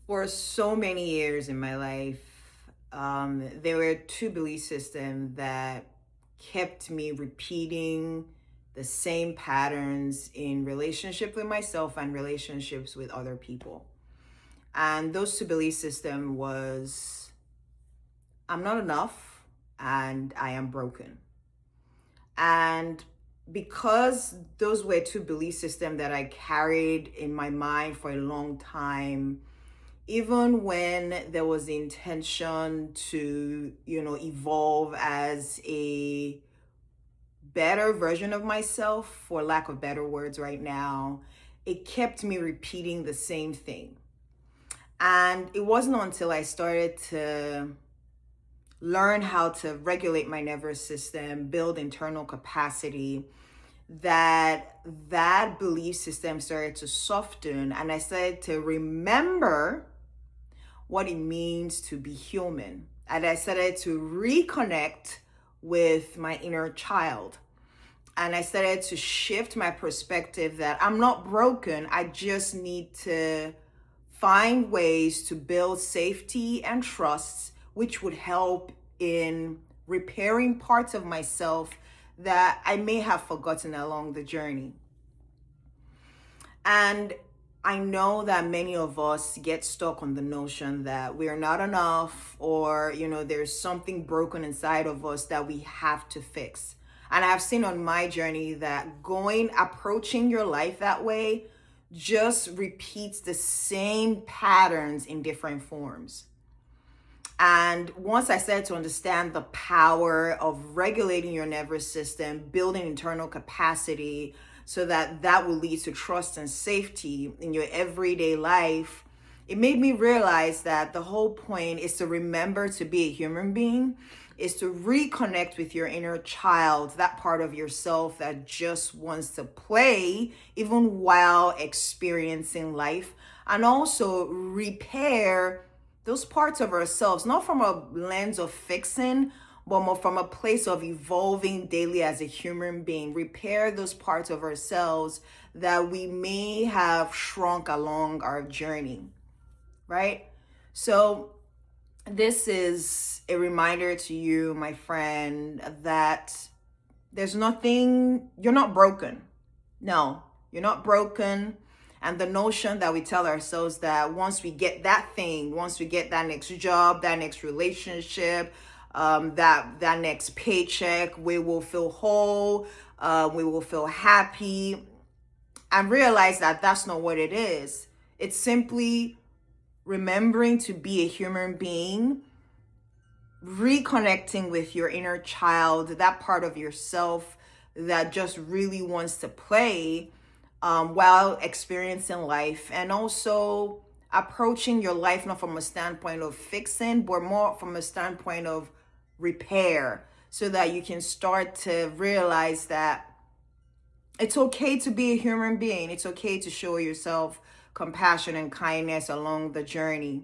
For so many years in my life, there were two belief systems that kept me repeating the same patterns in relationship with myself and relationships with other people. And those two belief system was I'm not enough and I am broken. And because those were two belief systems that I carried in my mind for a long time, even when there was the intention to, evolve as a better version of myself, for lack of better words right now, it kept me repeating the same thing. And it wasn't until I started to learn how to regulate my nervous system, build internal capacity, that belief system started to soften and I started to remember what it means to be human. And I started to reconnect with my inner child. And I started to shift my perspective that I'm not broken. I just need to find ways to build safety and trust, which would help in repairing parts of myself that I may have forgotten along the journey. And I know that many of us get stuck on the notion that we're not enough or, there's something broken inside of us that we have to fix. And I've seen on my journey that approaching your life that way just repeats the same patterns in different forms. And once I started to understand the power of regulating your nervous system, building internal capacity so that will lead to trust and safety in your everyday life, it made me realize that the whole point is to remember to be a human being, is to reconnect with your inner child, that part of yourself that just wants to play even while experiencing life, and also repair those parts of ourselves, not from a lens of fixing, but more from a place of evolving daily as a human being. Repair those parts of ourselves that we may have shrunk along our journey, right? So, this is a reminder to you, my friend, that you're not broken. No, you're not broken. And the notion that we tell ourselves that once we get that thing, once we get that next job, that next relationship, that next paycheck, we will feel whole, we will feel happy, and realize that that's not what it is. It's simply remembering to be a human being, reconnecting with your inner child, that part of yourself that just really wants to play while experiencing life, and also approaching your life not from a standpoint of fixing, but more from a standpoint of repair, so that you can start to realize that it's okay to be a human being. It's okay to show yourself compassion and kindness along the journey.